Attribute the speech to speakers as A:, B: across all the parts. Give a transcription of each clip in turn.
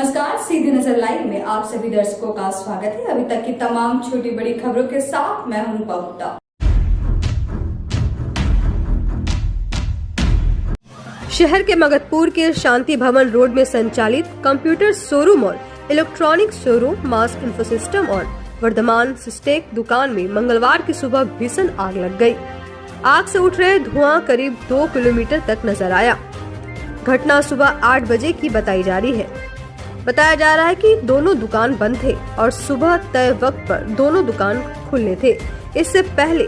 A: नमस्कार, सीधी नजर लाइव में आप सभी दर्शकों का स्वागत है। अभी तक की तमाम छोटी बड़ी खबरों के साथ मैं हूं रूपा गुप्ता।
B: शहर के मगधपुर के शांति भवन रोड में संचालित कंप्यूटर शोरूम और इलेक्ट्रॉनिक शोरूम मास इंफोसिस्टम और वर्धमान सिस्टेक दुकान में मंगलवार की सुबह भीषण आग लग गई। आग से उठ रहे धुआं करीब 2 किलोमीटर तक नजर आया। घटना सुबह 8 बजे की बताई जा रही है। बताया जा रहा है कि दोनों दुकान बंद थे और सुबह तय वक्त पर दोनों दुकान खुले थे। इससे पहले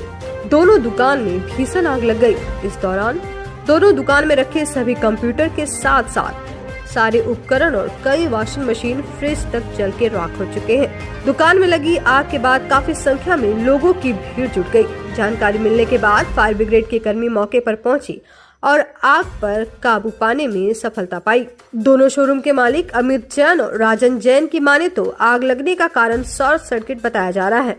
B: दोनों दुकान में भीषण आग लग गई। इस दौरान दोनों दुकान में रखे सभी कंप्यूटर के साथ साथ सारे उपकरण और कई वॉशिंग मशीन, फ्रिज तक जल के राख हो चुके हैं। दुकान में लगी आग के बाद काफी संख्या में लोगों की भीड़ जुट गई। जानकारी मिलने के बाद फायर ब्रिगेड के कर्मी मौके पर पहुंची और आग पर काबू पाने में सफलता पाई। दोनों शोरूम के मालिक अमित जैन और राजन जैन की माने तो आग लगने का कारण शॉर्ट सर्किट बताया जा रहा है।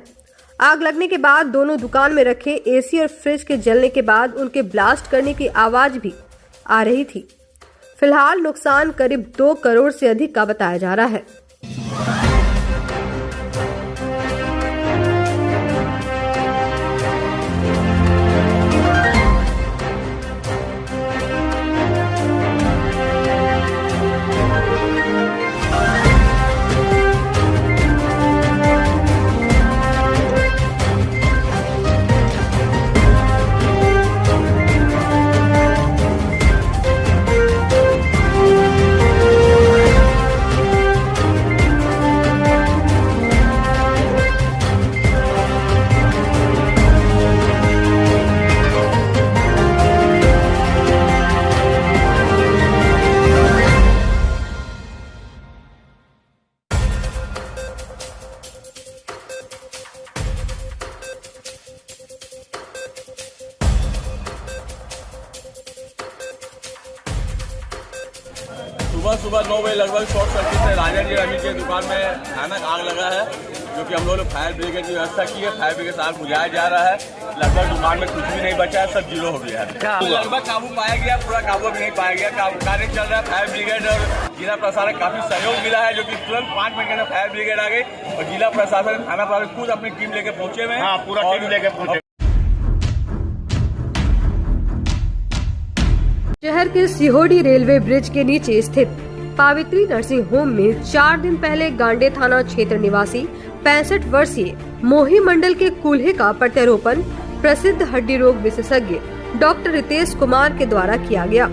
B: आग लगने के बाद दोनों दुकान में रखे एसी और फ्रिज के जलने के बाद उनके ब्लास्ट करने की आवाज भी आ रही थी। फिलहाल नुकसान करीब 2 करोड़ से अधिक का बताया जा रहा है।
C: सुबह 9 बजे लगभग शॉर्ट सर्किट से राजन जी रवि की दुकान में भयानक आग लगा है, जो कि हम लोग फायर ब्रिगेड की व्यवस्था की है। फायर ब्रिगेड से आग बुझाया जा रहा है। लगभग दुकान में कुछ भी नहीं बचा है, सब जीरो हो गया है। लगभग काबू पाया गया, पूरा काबू अभी नहीं पाया गया। कार्य चल रहा है। फायर ब्रिगेड और जिला प्रशासन काफी सहयोग मिला है, जो कि तुरंत 5 मिनट के अंदर फायर ब्रिगेड आ गई और जिला प्रशासन थाना प्रशासन खुद अपनी टीम लेके पहुंचे हुए हैं। पूरा टीम लेके पहुंचे।
B: शहर के सिहोड़ी रेलवे ब्रिज के नीचे स्थित पावित्री नर्सिंग होम में 4 दिन पहले गांडे थाना क्षेत्र निवासी 65 वर्षीय मोही मंडल के कूल्हे का प्रत्यारोपण प्रसिद्ध हड्डी रोग विशेषज्ञ डॉक्टर रितेश कुमार के द्वारा किया गया।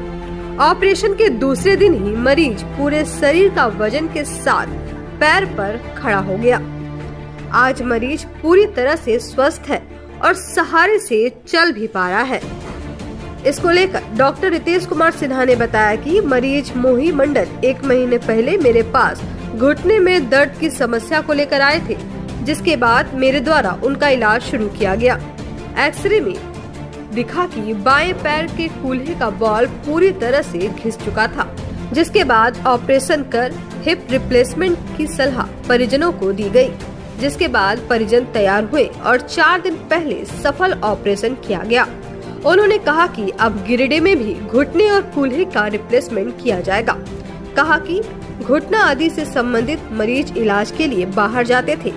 B: ऑपरेशन के दूसरे दिन ही मरीज पूरे शरीर का वजन के साथ पैर पर खड़ा हो गया। आज मरीज पूरी तरह से स्वस्थ है और सहारे से चल भी पा रहा है। इसको लेकर डॉक्टर रितेश कुमार सिन्हा ने बताया कि मरीज मोही मंडल 1 महीने पहले मेरे पास घुटने में दर्द की समस्या को लेकर आए थे, जिसके बाद मेरे द्वारा उनका इलाज शुरू किया गया। एक्सरे में दिखा कि बाएं पैर के कूल्हे का बॉल पूरी तरह से घिस चुका था, जिसके बाद ऑपरेशन कर हिप रिप्लेसमेंट की सलाह परिजनों को दी गई, जिसके बाद परिजन तैयार हुए और 4 दिन पहले सफल ऑपरेशन किया गया। उन्होंने कहा कि अब गिरिडीह में भी घुटने और कूल्हे का रिप्लेसमेंट किया जाएगा। कहा कि घुटना आदि से संबंधित मरीज इलाज के लिए बाहर जाते थे,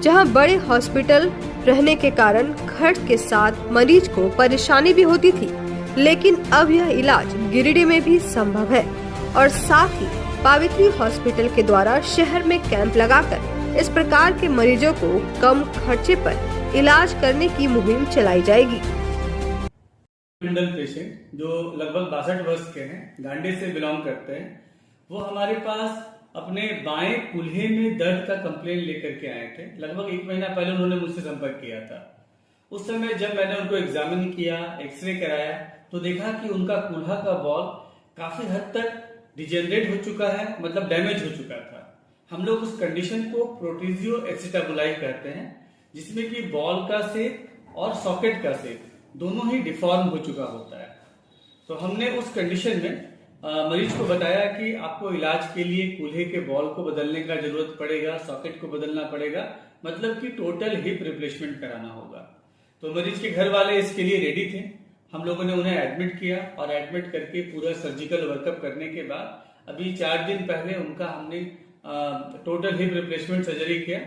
B: जहां बड़े हॉस्पिटल रहने के कारण खर्च के साथ मरीज को परेशानी भी होती थी, लेकिन अब यह इलाज गिरिडीह में भी संभव है और साथ ही पावित्री हॉस्पिटल के द्वारा शहर में कैंप लगाकर इस प्रकार के मरीजों को कम खर्चे पर इलाज करने की मुहिम चलाई जाएगी।
D: मंडल पेशेंट जो लगभग 62 वर्ष के हैं, गांडे से बिलोंग करते हैं, वो हमारे पास अपने बाएं कूल्हे में दर्द का कंप्लेन लेकर के आए थे। लगभग 1 महीना पहले उन्होंने मुझसे संपर्क किया था। उस समय जब मैंने उनको एग्जामिन किया, एक्सरे कराया, तो देखा कि उनका कूल्हा का बॉल काफी हद तक डिजेनरेट हो चुका है, मतलब डैमेज हो चुका था। हम लोग उस कंडीशन को प्रोटीजियो एक्सिटाबुलाई कहते हैं, जिसमें कि बॉल का शेप और सॉकेट का शेप दोनों ही डिफॉर्म हो चुका होता है। तो हमने उस कंडीशन में मरीज को बताया कि आपको इलाज के लिए कूल्हे के बॉल को बदलने का जरूरत पड़ेगा, सॉकेट को बदलना पड़ेगा, मतलब कि टोटल हिप रिप्लेसमेंट कराना होगा। तो मरीज के घर वाले इसके लिए रेडी थे। हम लोगों ने उन्हें एडमिट किया और एडमिट करके पूरा सर्जिकल वर्कअप करने के बाद अभी 4 दिन पहले उनका हमने टोटल हिप रिप्लेसमेंट सर्जरी किया,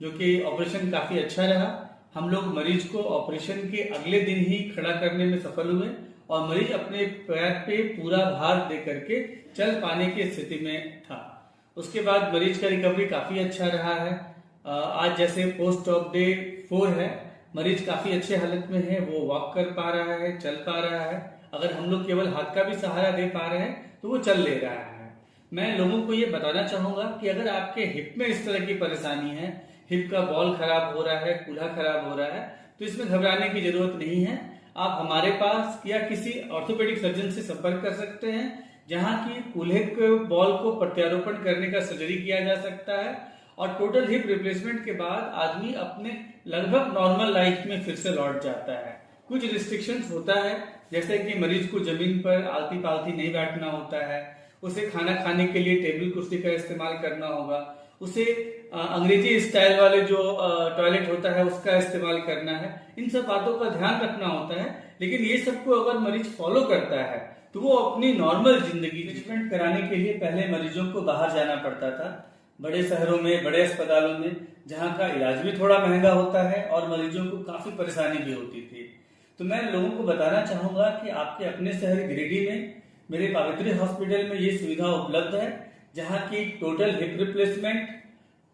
D: जो कि ऑपरेशन काफी अच्छा रहा। हम लोग मरीज को ऑपरेशन के अगले दिन ही खड़ा करने में सफल हुए और मरीज अपने पैर पे पूरा भार दे करके चल पाने की स्थिति में था। उसके बाद मरीज का रिकवरी काफी अच्छा रहा है। आज जैसे पोस्ट ऑप डे 4 है, मरीज काफी अच्छे हालत में है, वो वॉक कर पा रहा है, चल पा रहा है। अगर हम लोग केवल हाथ का भी सहारा दे पा रहे हैं तो वो चल ले रहा है। मैं लोगों को ये बताना चाहूंगा कि अगर आपके हिप में इस तरह की परेशानी है, हिप का बॉल खराब हो रहा है, कूल्हा खराब हो रहा है, तो इसमें घबराने की जरूरत नहीं है। आप हमारे पास या किसी ऑर्थोपेडिक सर्जन से संपर्क कर सकते हैं, जहां की कूल्हे के बॉल को प्रत्यारोपण करने का सर्जरी किया जा सकता है और टोटल हिप रिप्लेसमेंट के बाद आदमी अपने लगभग नॉर्मल लाइफ में फिर से लौट जाता है। कुछ रिस्ट्रिक्शंस होता है, जैसे कि मरीज को जमीन पर आलती पालती नहीं बैठना होता है, उसे खाना खाने के लिए टेबल कुर्सी का इस्तेमाल करना होगा, उसे अंग्रेजी स्टाइल वाले जो टॉयलेट होता है उसका इस्तेमाल करना है। इन सब बातों का ध्यान रखना होता है, लेकिन ये सबको अगर मरीज फॉलो करता है तो वो अपनी नॉर्मल जिंदगी ट्रीटमेंट कराने के लिए पहले मरीजों को बाहर जाना पड़ता था, बड़े शहरों में, बड़े अस्पतालों में, जहाँ का इलाज भी थोड़ा महंगा होता है और मरीजों को काफी परेशानी भी होती थी। तो मैं लोगों को बताना चाहूंगा कि आपके अपने शहर गिरिडीह में मेरे पावित्री हॉस्पिटल में ये सुविधा उपलब्ध है, जहाँ की total hip replacement,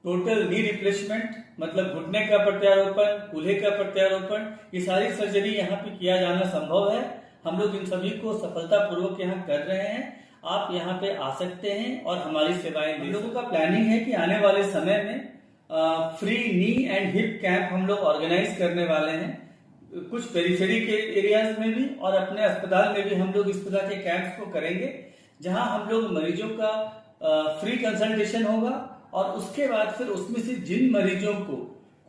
D: total knee replacement मतलब घुटने का प्रत्यारोपण, कूल्हे का प्रत्यारोपण, ये सारी सर्जरी यहाँ पे किया जाना संभव है। हम लोग इन सभी को सफलतापूर्वक यहाँ कर रहे हैं। आप यहाँ पे आ सकते हैं और हमारी सेवाएं हम लोगों का प्लानिंग है कि आने वाले समय में free knee and hip camp हम लोग ऑर्गेनाइज करने वाले हैं, कुछ पेरिफेरी के एरियाज में भी और अपने अस्पताल में भी हम लोग इस तरह के कैंप्स को करेंगे, जहां हम लोग मरीजों का फ्री कंसल्टेशन होगा और उसके बाद फिर उसमें से जिन मरीजों को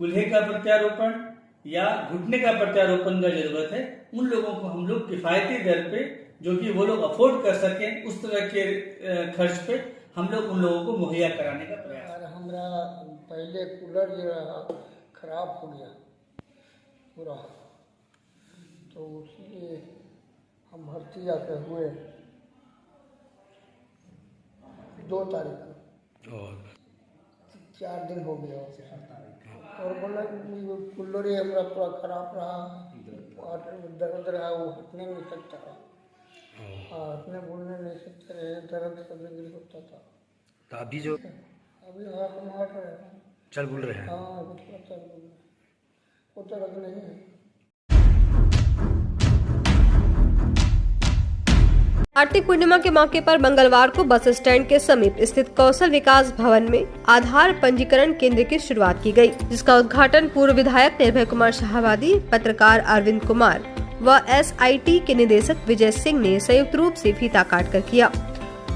D: कूल्हे का प्रत्यारोपण या घुटने का प्रत्यारोपण का जरूरत है, उन लोगों को हम लोग किफायती दर पे, जो कि वो लोग अफोर्ड कर सकें, उस तरह के खर्च पे हम लोग उन लोगों को मुहैया कराने का प्रयास।
E: हमारा पहले कूलर जो रहा खराब हो गया पूरा, तो उसलिए हम भर्ती आके हुए 2 तारीख को और 4 दिन हो गया और बोला कूलर ही हमारा पूरा खराब रहा और दर्द रहा, वो हटने नहीं सकता रहा, हटने बोलने नहीं सकते रहे, दर्द कभी होता था।
F: तो अभी जो
E: अभी हम हट रहे हैं,
F: चल बोल रहे हैं।
E: हाँ अभी थोड़ा चल बोल रहे हैं, वो दर्द नहीं है।
B: कार्तिक पूर्णिमा के मौके पर मंगलवार को बस स्टैंड के समीप स्थित कौशल विकास भवन में आधार पंजीकरण केंद्र की शुरुआत की गई, जिसका उद्घाटन पूर्व विधायक निर्भय कुमार शाहाबादी, पत्रकार अरविंद कुमार व SIT के निदेशक विजय सिंह ने संयुक्त रूप से फीता काट कर किया।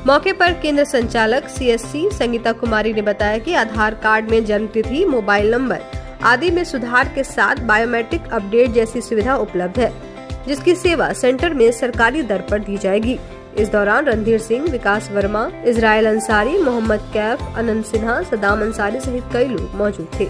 B: मौके पर केंद्र संचालक CSC संगीता कुमारी ने बताया कि आधार कार्ड में जन्म तिथि, मोबाइल नंबर आदि में सुधार के साथ बायोमेट्रिक अपडेट जैसी सुविधा उपलब्ध है, जिसकी सेवा सेंटर में सरकारी दर पर दी जाएगी। इस दौरान रणधीर सिंह, विकास वर्मा, इजराइल अंसारी, मोहम्मद कैफ, अनंत सिन्हा, सदाम अंसारी सहित कई लोग मौजूद थे।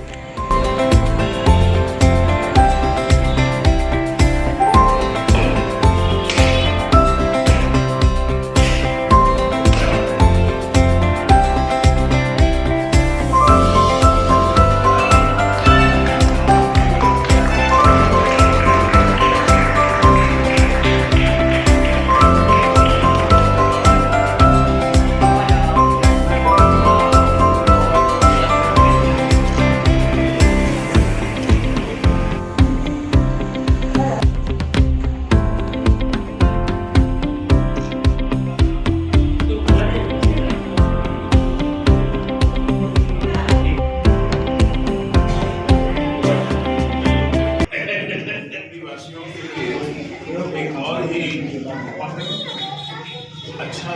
G: अच्छा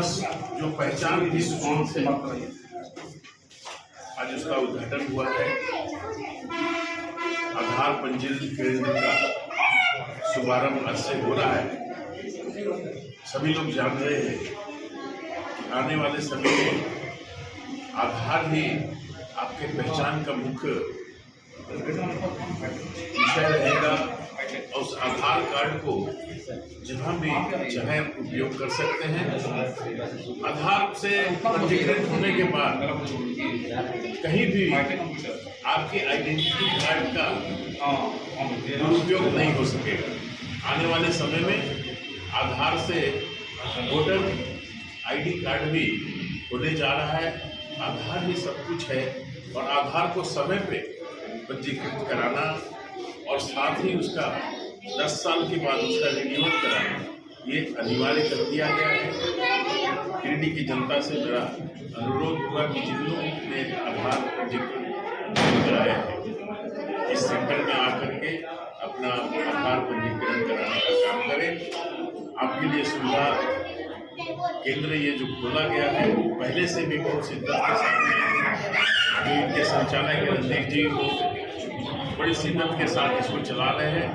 G: जो पहचान इस फॉर्म से आज उसका उद्घाटन हुआ है। आधार पंजीयन केंद्र का शुभारंभ आज से हो रहा है। सभी लोग जान रहे हैं कि आने वाले समय में आधार ही आपके पहचान का मुख्य विषय रहेगा और उस आधार कार्ड को जहाँ भी चाहे उपयोग कर सकते हैं। आधार से पंजीकृत होने के बाद कहीं भी आपके आइडेंटिटी कार्ड का दुरुपयोग नहीं हो सकेगा। आने वाले समय में आधार से वोटर आईडी कार्ड भी होने जा रहा है। आधार ही सब कुछ है और आधार को समय पे पंजीकृत कराना और साथ ही उसका 10 साल के बाद उसका रिन्यूअल कराना ये अनिवार्य कर दिया गया है। गिरिडीह की जनता से मेरा अनुरोध हुआ कि जिन लोगों ने आधार पंजीकरण कराया है इस सेंटर में आकर के अपना आधार पंजीकरण कराने का काम करें। आपके लिए सुविधा केंद्र ये जो खोला गया है पहले से भी बहुत शिद्दत के साथ इनके संचालक रणदीप जी बड़ी शिद्दत के साथ इसको चला रहे हैं।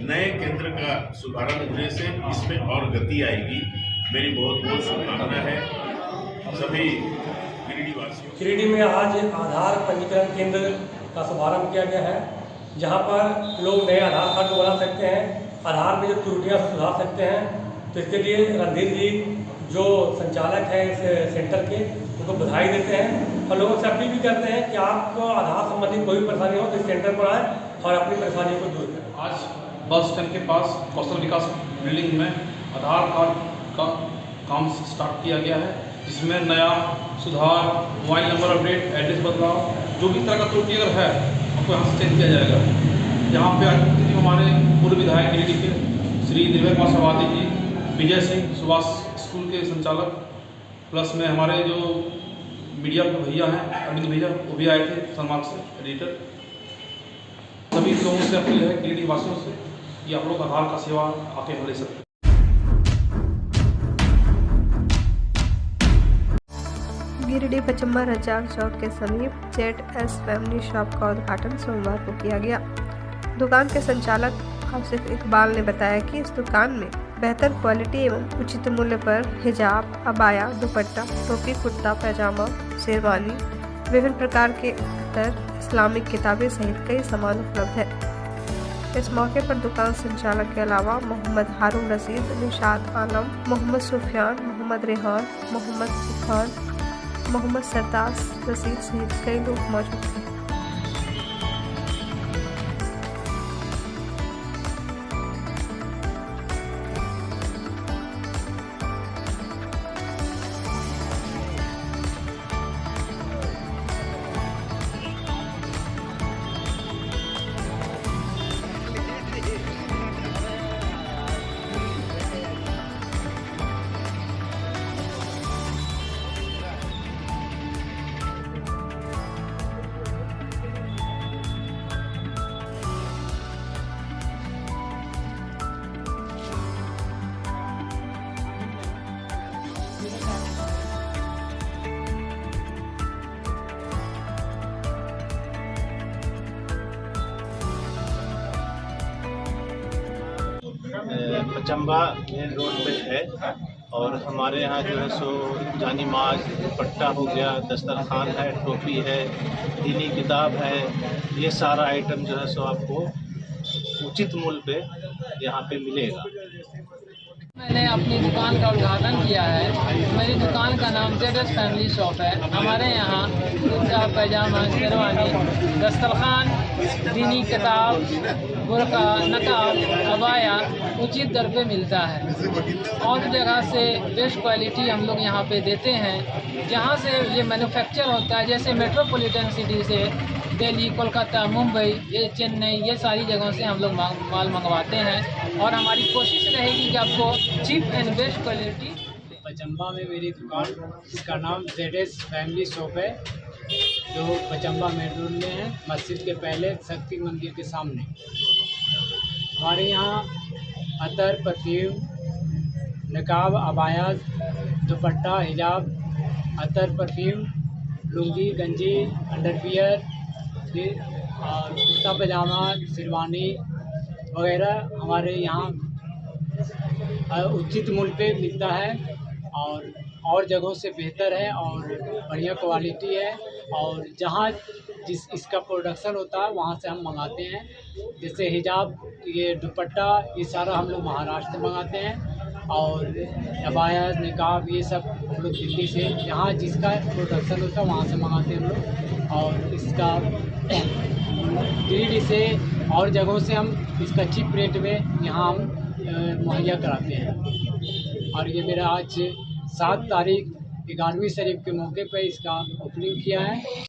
G: नए केंद्र का शुभारंभ होने से इसमें और गति आएगी। मेरी बहुत बहुत शुभकामना है सभी गिरिडीह वासियों।
H: गिरिडीह में आज आधार पंजीकरण केंद्र का शुभारंभ किया गया है, जहां पर लोग नए आधार कार्ड को बना सकते हैं, आधार में जो त्रुटियां सुधार सकते हैं। तो इसके लिए रणधीर जी जो संचालक हैं इस सेंटर के उनको बधाई देते हैं और लोगों से अपील भी करते हैं कि आपको आधार संबंधी कोई भी परेशानी हो तो इस सेंटर पर आए और अपनी परेशानियों को दूर करें।
I: आज बस स्टैंड के पास कौशल विकास बिल्डिंग में आधार कार्ड का काम स्टार्ट किया गया है, जिसमें नया सुधार, मोबाइल नंबर अपडेट, एड्रेस बदलाव, जो भी तरह का त्रुटि अगर है आपको यहाँ से चेंज किया जाएगा। यहाँ पे आज हमारे पूर्व विधायक गिरिडीह के श्री निर्भय कुमार सवादी जी, विजय सिंह सुभाष स्कूल के संचालक, प्लस में हमारे जो मीडिया के भैया हैं अरविंद भैया वो भी आए थे सनमार्ग से एडिटर। सभी लोगों से अपील है गिरिडीह वासियों से कि आप लोग आधार का सेवा आके ले सकते हैं।
B: गिरिडीह पचम्बा रचार चौक के समीप ZS फैमिली शॉप का उद्घाटन सोमवार को किया गया। दुकान के संचालक आसिफ इकबाल ने बताया कि इस दुकान में बेहतर क्वालिटी एवं उचित मूल्य पर हिजाब, अबाया, दुपट्टा, टोपी, कुर्ता, पैजामा, शेरवानी, विभिन्न प्रकार के अत्तर, इस्लामिक किताबें सहित कई सामान उपलब्ध है। इस मौके पर दुकान संचालक के अलावा मोहम्मद हारून रशीद, निशात आलम, मोहम्मद सुफियान, मोहम्मद रेहान, मोहम्मद खान, मोहम्मद सरताज रशीद सहित कई लोग मौजूद थे।
J: पचम्बा मेन रोड पे है और हमारे यहाँ जो है सो जानी माज, दुपट्टा हो गया, दस्तरखान है, टोपी है, दीनी किताब है, ये सारा आइटम जो है सो आपको उचित मूल्य पे यहाँ पे मिलेगा।
K: मैंने अपनी दुकान का उद्घाटन किया है। मेरी दुकान का नाम ZS फैमिली शॉप है। हमारे यहाँ कुर्ता, पैजामा, शेरवानी, दस्तरखान, दीनी किताब, बुर्का, नकाब, अबाया उचित दर पे मिलता है। और जगह से बेस्ट क्वालिटी हम लोग यहाँ पे देते हैं। जहाँ से ये मैन्युफैक्चर होता है, जैसे मेट्रोपॉलिटन सिटी से दिल्ली, कोलकाता, मुंबई, ये चेन्नई, ये सारी जगहों से हम लोग माल मंगवाते हैं और हमारी कोशिश रहेगी कि आपको cheap and best quality.
L: Pachamba में मेरी दुकान, इसका नाम ZS फैमिली शॉप है, जो पचम्बा मेन रोड में है, मस्जिद के पहले शक्ति मंदिर के सामने। हमारे यहाँ अतर, परफ्यूम, नकाब, अबाया, दुपट्टा, हिजाब, अतर, परफ्यूम, लुंगी, गंजी, अंडरवियर और कुर्ता पजामा, शेरवानी वगैरह हमारे यहाँ उचित मूल्य पे मिलता है और जगहों से बेहतर है और बढ़िया क्वालिटी है। और जहाँ इसका प्रोडक्शन होता है वहाँ से हम मंगाते हैं। जैसे हिजाब ये दुपट्टा ये सारा हम लोग महाराष्ट्र से मंगाते हैं, और अबाया निकाब ये सब हम लोग दिल्ली से, जहाँ जिसका प्रोडक्शन होता है वहाँ से मंगाते हैं हम लोग। और इसका दिल्ली से और जगहों से हम इसका चीप रेट में यहाँ हम मुहैया कराते हैं। और ये मेरा आज 7 तारीख 11वीं शरीफ के मौके पर इसका ओपनिंग किया है।